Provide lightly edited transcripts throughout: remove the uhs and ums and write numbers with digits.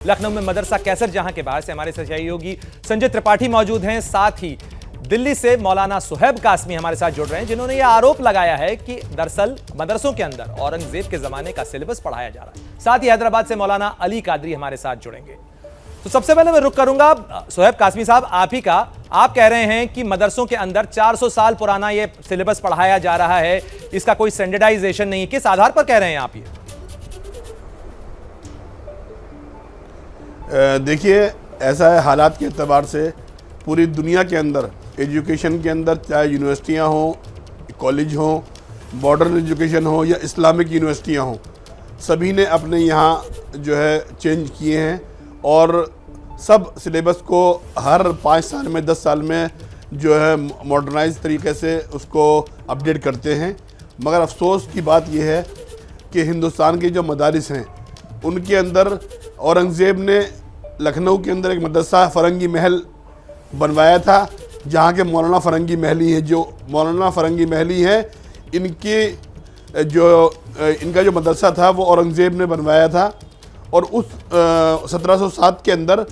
लखनऊ में मदरसा कैसर जहां के बाहर से हमारे सहयोगी संजय त्रिपाठी मौजूद हैं। साथ ही दिल्ली से मौलाना सुहैब कासमी हमारे साथ जुड़ रहे हैं, जिन्होंने यह आरोप लगाया है कि दरअसल मदरसों के अंदर औरंगजेब के जमाने का सिलेबस पढ़ाया जा रहा है। साथ ही हैदराबाद से मौलाना अली कादरी हमारे साथ जुड़ेंगे। तो सबसे पहले मैं रुख करूंगा सुहैब कासमी साहब आप ही का। आप कह रहे हैं कि मदरसों के अंदर 400 साल पुराना यह सिलेबस पढ़ाया जा रहा है, इसका कोई स्टैंडर्डाइजेशन नहीं है। किस आधार पर कह रहे हैं आप ये? देखिए, ऐसा है, हालात के एतबार से पूरी दुनिया के अंदर एजुकेशन के अंदर, चाहे यूनिवर्सिटियां हों, कॉलेज हों, मॉडर्न एजुकेशन हो या इस्लामिक यूनिवर्सिटियां हों, सभी ने अपने यहाँ जो है चेंज किए हैं और सब सिलेबस को हर 5 साल में 10 साल में जो है मॉडर्नाइज तरीके से उसको अपडेट करते हैं। मगर अफसोस की बात यह है कि हिंदुस्तान के जो मदारिस हैं उनके अंदर औरंगज़ेब ने लखनऊ के अंदर एक मदरसा फ़रंगी महल बनवाया था, जहाँ के मौलाना फ़रंगी महली हैं। जो मौलाना फ़रंगी महली हैं, इनका जो मदरसा था वो औरंगज़ेब ने बनवाया था और उस 1707 के अंदर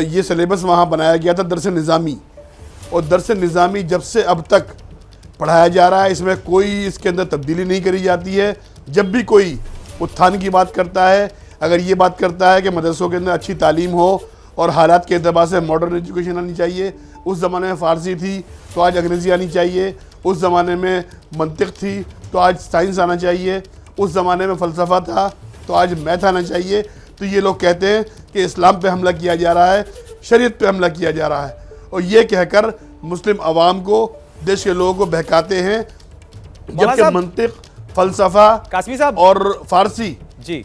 ये सिलेबस वहाँ बनाया गया था, दरस निज़ामी। और दरस निज़ामी जब से अब तक पढ़ाया जा रहा है, इसमें कोई इसके अंदर तब्दीली नहीं करी जाती है। जब भी कोई उत्थान की बात करता है, अगर ये बात करता है कि मदरसों के अंदर अच्छी तालीम हो और हालात के एतबार से मॉडर्न एजुकेशन आनी चाहिए, उस ज़माने में फ़ारसी थी तो आज अंग्रेज़ी आनी चाहिए, उस ज़माने में मंतिक थी तो आज साइंस आना चाहिए, उस ज़माने में फ़लसफ़ा था तो आज मैथ आना चाहिए। तो ये लोग कहते हैं कि इस्लाम पे हमला किया जा रहा है, शरीयत पे हमला किया जा रहा है, और ये कहकर मुस्लिम अवाम को, देश के लोगों को बहकाते हैं। जबकि मंतिक, फ़लसफ़ा कासमी साहब और फ़ारसी जी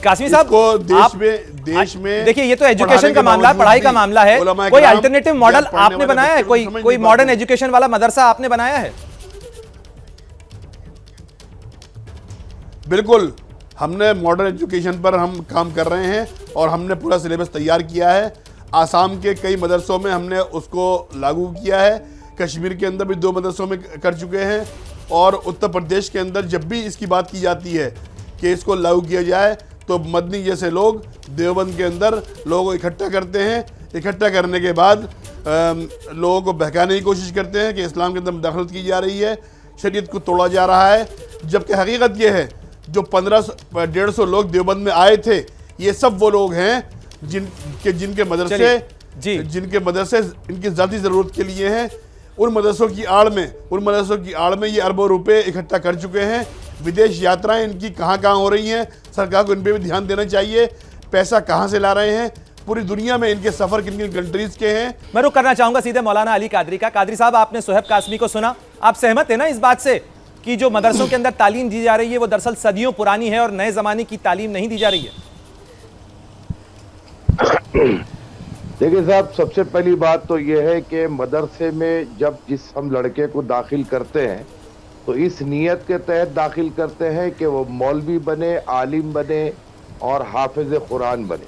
कासमी साहब को देश में देखिए, ये तो एजुकेशन का मामला, पढ़ाई का मामला है। कोई अल्टरनेटिव मॉडल आपने बनाया है? कोई मॉडर्न एजुकेशन वाला मदरसा आपने बनाया है? बिल्कुल, हमने मॉडर्न एजुकेशन पर हम काम कर रहे हैं और हमने पूरा सिलेबस तैयार किया है। आसाम के कई मदरसों में हमने उसको लागू किया है, कश्मीर के अंदर भी 2 मदरसों में कर चुके हैं, और उत्तर प्रदेश के अंदर जब भी इसकी बात की जाती है कि इसको लागू किया जाए तो मदनी जैसे लोग देवबंद के अंदर लोगों को इकट्ठा करते हैं। इकट्ठा करने के बाद लोगों को बहकाने की कोशिश करते हैं कि इस्लाम के अंदर मुदाखलत की जा रही है, शरीयत को तोड़ा जा रहा है। जबकि हकीकत ये है, जो 1500-150 लोग देवबंद में आए थे, ये सब वो लोग हैं जिनके मदरसे इनकी ज़ाती ज़रूरत के लिए हैं। उन मदरसों की आड़ में ये अरबों रुपए इकट्ठा कर चुके हैं। विदेश यात्राएं इनकी कहाँ हो रही हैं, सरकार को इन पर भी ध्यान देना चाहिए। पैसा कहाँ से ला रहे हैं, पूरी दुनिया में इनके सफ़र किन किन कंट्रीज़ के हैं। मैं रुख करना चाहूंगा सीधे मौलाना अली कादरी का। कादरी साहब, आपने सुहैब कासमी को सुना, आप सहमत हैं ना इस बात से कि जो मदरसों के अंदर तालीम दी जा रही है वो दरअसल सदियों पुरानी है और नए ज़माने की तालीम नहीं दी जा रही है? देखिए साहब, सबसे पहली बात तो ये है कि मदरसे में जब हम लड़के को दाखिल करते हैं तो इस नियत के तहत दाखिल करते हैं कि वो मौलवी बने, आलिम बने और हाफिज कुरान बने।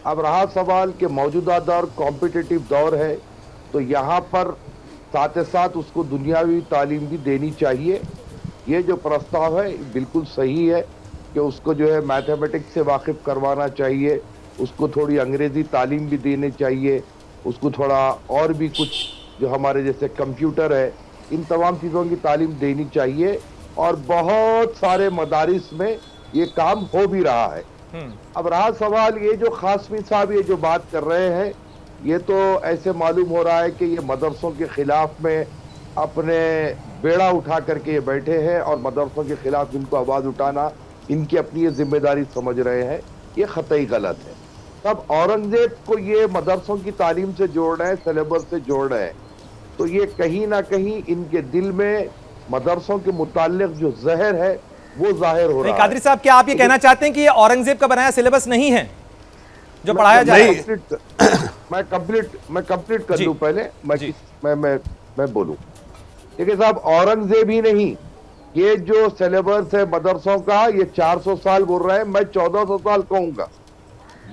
अब रहा सवाल कि मौजूदा दौर कॉम्पिटिटिव दौर है, तो यहाँ पर साथ साथ उसको दुनियावी तालीम भी देनी चाहिए। ये जो प्रस्ताव है बिल्कुल सही है कि उसको जो है मैथमेटिक्स से वाकिफ़ करवाना चाहिए, उसको थोड़ी अंग्रेज़ी तालीम भी देनी चाहिए, उसको थोड़ा और भी कुछ जो हमारे जैसे कंप्यूटर है, इन तमाम चीज़ों की तालीम देनी चाहिए। और बहुत सारे मदारिस में ये काम हो भी रहा है। अब रहा सवाल, ये जो कासमी साहब ये जो बात कर रहे हैं, ये तो ऐसे मालूम हो रहा है कि ये मदरसों के ख़िलाफ़ में अपने बेड़ा उठा करके ये बैठे हैं और मदरसों के ख़िलाफ़ इनको आवाज़ उठाना इनकी अपनी ये जिम्मेदारी समझ रहे हैं। ये ख़तई गलत है। तब औरंगज़ेब को ये मदरसों की तालीम से जोड़ रहे हैं, सिलेबस से जोड़ रहे हैं, तो ये कहीं ना कहीं इनके दिल में मदरसों के मुताल्लिक़ जो जहर है वो जाहिर हो रहा है। कादरी साहब, क्या आप ये कहना चाहते हैं कि ये औरंगज़ेब का बनाया सिलेबस नहीं है जो पढ़ाया जा रहा है? मैं कंप्लीट कर लूं पहले, मैं बोलूं। देखिए साहब, औरंगज़ेब ही नहीं, ये जो सिलेबस है मदरसों का, ये 400 साल बोल रहे हैं, मैं 1400 साल कहूंगा।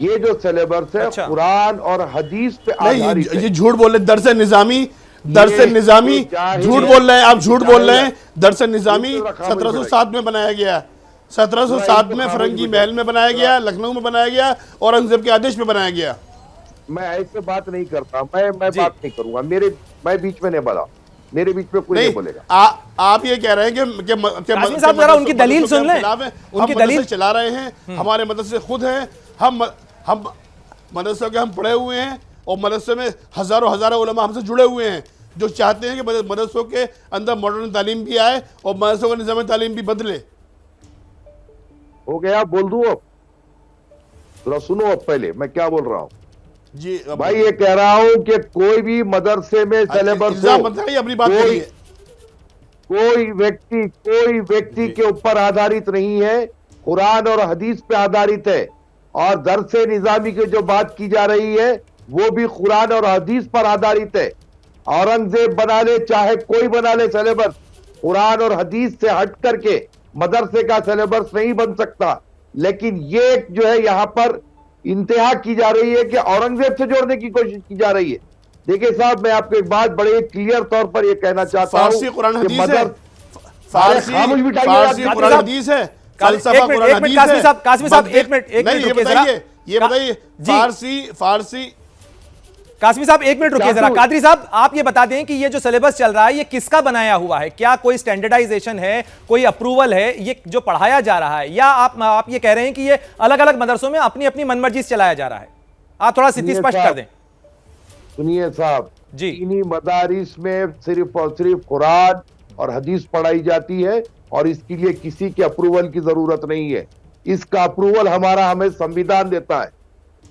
ये जो सिलेबस है कुरान और हदीस पे आधारित है। ये झूठ बोल रहे, दरस निज़ामी झूठ बोल रहे हैं आप, झूठ बोल रहे हैं। दरस निज़ामी 1707 में बनाया गया है। 1707 में फरंगी महल में बनाया गया, लखनऊ में बनाया गया, औरंगजेब के आदेश में बनाया गया। मैं ऐसे बात नहीं करता, मैं बात नहीं करूंगा, मैं बीच में नहीं बोला, मेरे बीच में कोई नहीं बोलेगा। आप ये कह रहे हैं कि कासमी साहब जरा उनकी दलील सुन लें, उनकी दलील चला रहे हैं, हमारे मदरसे खुद हैं, हम मदरसों के हम पढ़े हुए हैं और मदरसे में हजारों उलमा हमसे जुड़े हुए हैं जो चाहते हैं कि मदरसों के अंदर मॉडर्न तालीम भी आए और मदरसों का निज़ाम तालीम भी बदले। हो गया, बोल दूं अब? थोड़ा सुनो अब पहले मैं क्या बोल रहा हूँ जी भाई। ये कह रहा हूँ कि कोई भी मदरसे में सिलेबस अपनी बात करिए, कोई व्यक्ति के ऊपर आधारित नहीं है, कुरान और हदीस पे आधारित है। और दरसे निजामी की जो बात की जा रही है वो भी कुरान और हदीस पर आधारित है। औरंगजेब बना ले चाहे कोई बना ले सिलेबस, कुरान और हदीस से हट करके मदरसे का सिलेबस नहीं बन सकता। लेकिन ये जो है यहाँ पर इंतहा की जा रही है कि औरंगजेब से जोड़ने की कोशिश की जा रही है। देखिए साहब, मैं आपको एक बात बड़े क्लियर तौर पर ये कहना चाहता हूँ, फारसी कुरान हदीस है, कासमी साहब एक मिनट रुकिए जरा। कादरी साहब, आप ये बता दें कि ये जो सिलेबस चल रहा है ये किसका बनाया हुआ है? क्या कोई स्टैंडर्डाइजेशन है, कोई अप्रूवल है ये जो पढ़ाया जा रहा है, या आप ये कह रहे हैं कि ये अलग अलग मदरसों में अपनी अपनी मनमर्जी से चलाया जा रहा है? आप थोड़ा स्थिति स्पष्ट कर दें। सुनिए साहब जी, इन्हीं मदारिस में सिर्फ और सिर्फ कुरान और हदीस पढ़ाई जाती है और इसके लिए किसी के अप्रूवल की जरूरत नहीं है। इसका अप्रूवल हमें संविधान देता है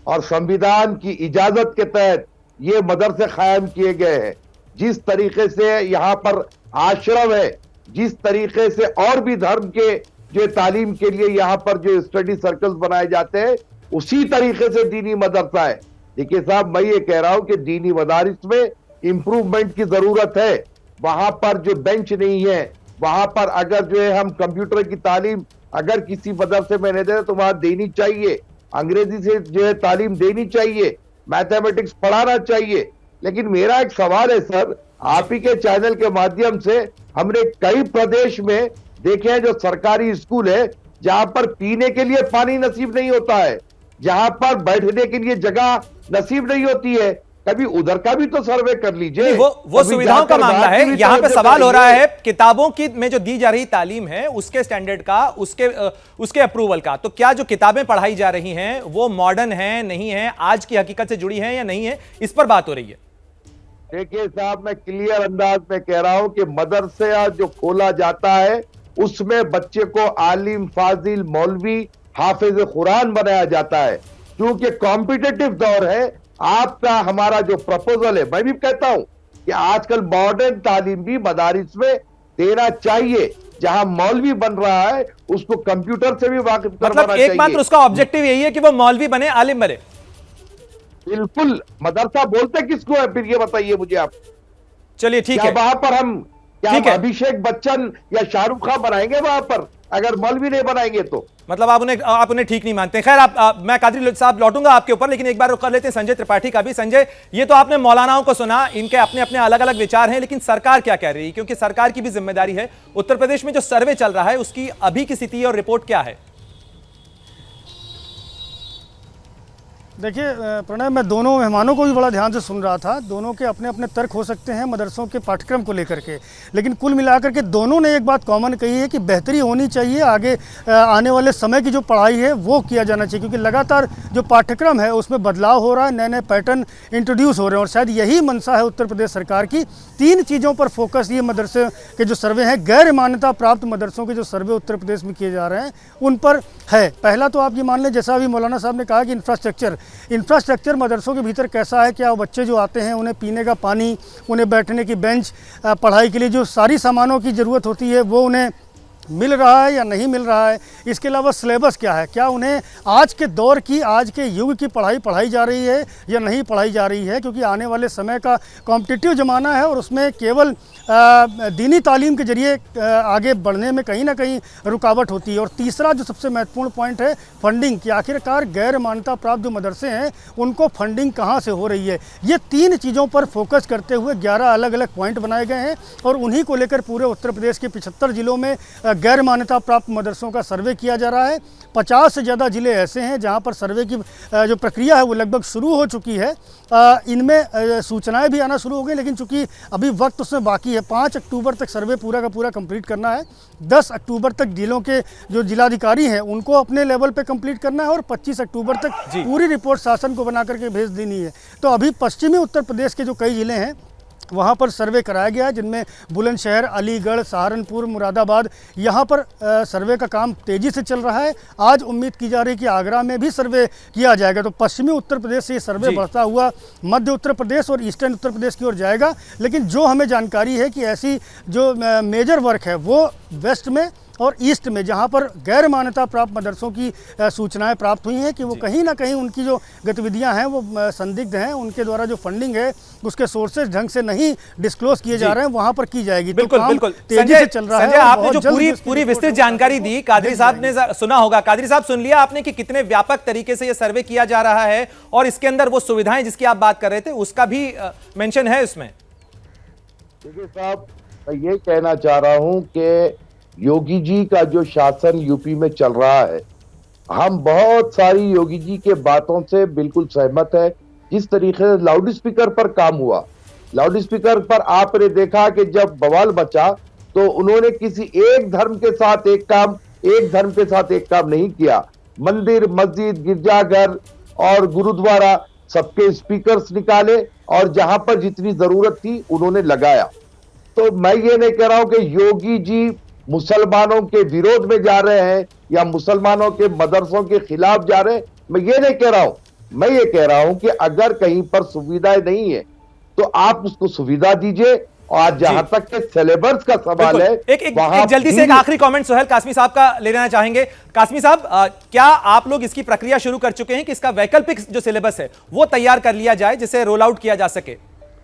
और संविधान की इजाजत के तहत ये मदरसे कायम किए गए हैं। जिस तरीके से यहाँ पर आश्रम है, जिस तरीके से और भी धर्म के जो तालीम के लिए यहाँ पर जो स्टडी सर्कल्स बनाए जाते हैं, उसी तरीके से दीनी मदरसा है। देखिए साहब, मैं ये कह रहा हूं कि दीनी मदारिस में इंप्रूवमेंट की जरूरत है। वहां पर जो बेंच नहीं है, वहां पर अगर जो है हम कंप्यूटर की तालीम अगर किसी मदरसे में नहीं दे तो वहां देनी चाहिए, अंग्रेजी से जो है तालीम देनी चाहिए, मैथमेटिक्स पढ़ाना चाहिए। लेकिन मेरा एक सवाल है सर, आप ही के चैनल के माध्यम से हमने कई प्रदेश में देखे हैं जो सरकारी स्कूल है जहां पर पीने के लिए पानी नसीब नहीं होता है, जहां पर बैठने के लिए जगह नसीब नहीं होती है। कभी उधर का भी तो सर्वे कर लीजिए। वो सुविधाओं का मामला है। यहाँ पे सवाल हो रहा है किताबों की में जो दी जा रही तालीम है उसके स्टैंडर्ड का, उसके अप्रूवल का। तो क्या जो किताबें पढ़ाई जा रही हैं वो मॉडर्न है, नहीं है, आज की हकीकत से जुड़ी हैं या नहीं है, इस पर बात हो रही है। देखिए साहब, मैं क्लियर अंदाज में कह रहा हूं कि मदरसा जो खोला जाता है उसमें बच्चे को आलिम, फाजिल, मौलवी, हाफिज कुरान बनाया जाता है। क्योंकि कॉम्पिटिटिव दौर है आपका, हमारा जो प्रपोजल है, मैं भी कहता हूं कि आजकल मॉडर्न तालीम भी मदारिस में देना चाहिए। जहां मौलवी बन रहा है उसको कंप्यूटर से भी वाकिफ करवाना चाहिए। एकमात्र उसका ऑब्जेक्टिव यही है कि वो मौलवी बने, आलिम बने। बिल्कुल। मदरसा बोलते किसको है फिर ये बताइए मुझे आप। चलिए ठीक है, वहां पर हम क्या अभिषेक बच्चन या शाहरुख खान बनाएंगे वहां पर, अगर मौलवी नहीं बनाएंगे तो? मतलब आप उन्हें ठीक नहीं मानते। खैर, मैं कादरी साहब लौटूंगा आपके ऊपर, लेकिन एक बार रुक कर लेते हैं संजय त्रिपाठी का भी। संजय, ये तो आपने मौलानाओं को सुना, इनके अपने अपने अलग अलग विचार हैं, लेकिन सरकार क्या कह रही है? क्योंकि सरकार की भी जिम्मेदारी है। उत्तर प्रदेश में जो सर्वे चल रहा है उसकी अभी की स्थिति और रिपोर्ट क्या है? देखिए प्रणय, मैं दोनों मेहमानों को भी बड़ा ध्यान से सुन रहा था। दोनों के अपने अपने तर्क हो सकते हैं मदरसों के पाठ्यक्रम को लेकर के, लेकिन कुल मिलाकर के दोनों ने एक बात कॉमन कही है कि बेहतरी होनी चाहिए। आगे आने वाले समय की जो पढ़ाई है वो किया जाना चाहिए, क्योंकि लगातार जो पाठ्यक्रम है उसमें बदलाव हो रहा है, नए नए पैटर्न इंट्रोड्यूस हो रहे हैं। और शायद यही मंशा है उत्तर प्रदेश सरकार की। 3 चीज़ों पर फोकस ये मदरसे के जो सर्वे हैं, गैर मान्यता प्राप्त मदरसों के जो सर्वे उत्तर प्रदेश में किए जा रहे हैं उन पर है। पहला तो आप ये मान लें, जैसा अभी मौलाना साहब ने कहा कि इंफ्रास्ट्रक्चर मदरसों के भीतर कैसा है। क्या बच्चे जो आते हैं उन्हें पीने का पानी, उन्हें बैठने की बेंच, पढ़ाई के लिए जो सारी सामानों की ज़रूरत होती है वो उन्हें मिल रहा है या नहीं मिल रहा है। इसके अलावा सिलेबस क्या है, क्या उन्हें आज के दौर की, आज के युग की पढ़ाई जा रही है या नहीं पढ़ाई जा रही है। क्योंकि आने वाले समय का कॉम्पिटिटिव ज़माना है और उसमें केवल दीनी तालीम के जरिए आगे बढ़ने में कहीं ना कहीं रुकावट होती है। और तीसरा जो सबसे महत्वपूर्ण पॉइंट है फंडिंग की। आखिरकार गैर मान्यता प्राप्त जो मदरसे हैं उनको फंडिंग कहाँ से हो रही है। ये 3 चीज़ों पर फोकस करते हुए 11 अलग अलग पॉइंट बनाए गए हैं और उन्हीं को लेकर पूरे उत्तर प्रदेश के 75 जिलों में गैर मान्यता प्राप्त मदरसों का सर्वे किया जा रहा है। 50 से ज़्यादा ज़िले ऐसे हैं जहां पर सर्वे की जो प्रक्रिया है वो लगभग शुरू हो चुकी है। इनमें सूचनाएं भी आना शुरू हो गई, लेकिन चूंकि अभी वक्त उसमें बाकी है, 5 अक्टूबर तक सर्वे पूरा का पूरा कंप्लीट करना है। 10 अक्टूबर तक जिलों के जो जिलाधिकारी हैं उनको अपने लेवल पे कंप्लीट करना है और 25 अक्टूबर तक पूरी रिपोर्ट शासन को बना करके भेज देनी है। तो अभी पश्चिमी उत्तर प्रदेश के जो कई ज़िले हैं वहाँ पर सर्वे कराया गया है, जिनमें बुलंदशहर, अलीगढ़, सहारनपुर, मुरादाबाद, यहाँ पर सर्वे का काम तेज़ी से चल रहा है। आज उम्मीद की जा रही है कि आगरा में भी सर्वे किया जाएगा। तो पश्चिमी उत्तर प्रदेश से ये सर्वे बढ़ता हुआ मध्य उत्तर प्रदेश और ईस्टर्न उत्तर प्रदेश की ओर जाएगा। लेकिन जो हमें जानकारी है कि ऐसी जो मेजर वर्क है वो वेस्ट में और ईस्ट में, जहां पर गैर मान्यता प्राप्त मदरसों की सूचनाएं प्राप्त हुई हैं कि वो कहीं ना कहीं उनकी जो गतिविधियां हैं वो संदिग्ध हैं, उनके द्वारा जो फंडिंग है उसके सोर्सेज ढंग से नहीं डिस्क्लोज किए जा रहे हैं, वहां पर की जाएगी। बिल्कुल तो बिल्कुल तेजी से चल रहा है। संजय, आपने जो पूरी विस्तृत जानकारी दी, कादरी साहब ने सुना होगा। कादरी साहब, सुन लिया आपने कि कितने व्यापक तरीके से यह सर्वे किया जा रहा है और इसके अंदर वो सुविधाएं जिसकी आप बात कर रहे थे उसका भी मेंशन है उसमें। देखिए साहब, मैं ये कहना चाह रहा हूं कि योगी जी का जो शासन यूपी में चल रहा है, हम बहुत सारी योगी जी के बातों से बिल्कुल सहमत है। जिस तरीके से लाउड स्पीकर पर काम हुआ, लाउड स्पीकर पर आपने देखा कि जब बवाल बचा तो उन्होंने किसी एक धर्म के साथ एक काम, एक धर्म के साथ एक काम नहीं किया। मंदिर, मस्जिद, गिरजाघर और गुरुद्वारा सबके स्पीकर्स निकाले और जहां पर जितनी जरूरत थी उन्होंने लगाया। तो मैं ये नहीं कह रहा हूं कि योगी जी मुसलमानों के विरोध में जा रहे हैं या मुसलमानों के मदरसों के खिलाफ जा रहे हैं, मैं ये नहीं कह रहा हूं। मैं ये कह रहा हूं कि अगर कहीं पर सुविधाएं नहीं है तो आप उसको सुविधा दीजिए। और जहां तक के सिलेबस का सवाल है, एक जल्दी से एक आखिरी कमेंट सोहेल कासमी साहब का ले लेना चाहेंगे। कासमी साहब, क्या आप लोग इसकी प्रक्रिया शुरू कर चुके हैं कि इसका वैकल्पिक जो सिलेबस है वो तैयार कर लिया जाए, जिसे रोल आउट किया जा सके,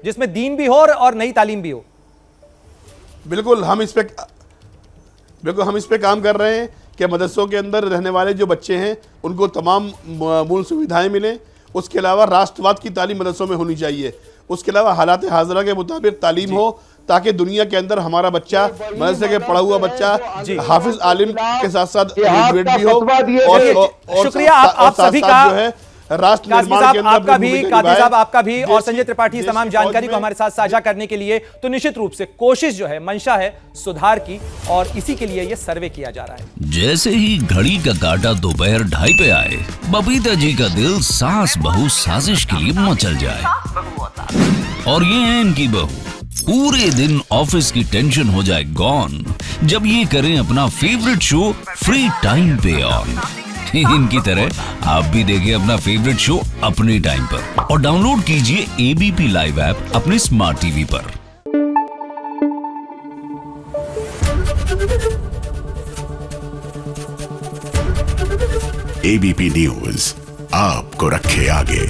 जिसमें दीन भी हो और नई तालीम भी हो? बिल्कुल हम इस पे काम कर रहे हैं कि मदरसों के अंदर रहने वाले जो बच्चे हैं उनको तमाम मूल सुविधाएं मिलें। उसके अलावा राष्ट्रवाद की तालीम मदरसों में होनी चाहिए। उसके अलावा हालात हाज़िरा के मुताबिक तालीम हो, ताकि दुनिया के अंदर हमारा बच्चा, मदरसे के पढ़ा हुआ बच्चा, हाफिज आलिम के साथ साथ ग्रेजुएट भी हो। और शुक्रिया आप सभी का, जो है राष्ट्र निर्माण के अंदर आपका भी, कादरी साहब आपका भी, और संजय त्रिपाठी तमाम जानकारी को हमारे साथ साझा करने के लिए। तो निश्चित रूप से कोशिश जो है, मंशा है सुधार की, और इसी के लिए ये सर्वे किया जा रहा है। जैसे ही घड़ी का काटा दोपहर 2:30 पे आए, बबीता जी का दिल सास बहू साजिश के लिए मचल जाए। और ये है इनकी बहू, पूरे दिन ऑफिस की टेंशन हो जाए गॉन जब ये करें अपना फेवरेट शो फ्री टाइम पे ऑन। इनकी तरह आप भी देखिए अपना फेवरेट शो अपने टाइम पर और डाउनलोड कीजिए एबीपी लाइव ऐप अपने स्मार्ट टीवी पर। एबीपी न्यूज आपको रखे आगे।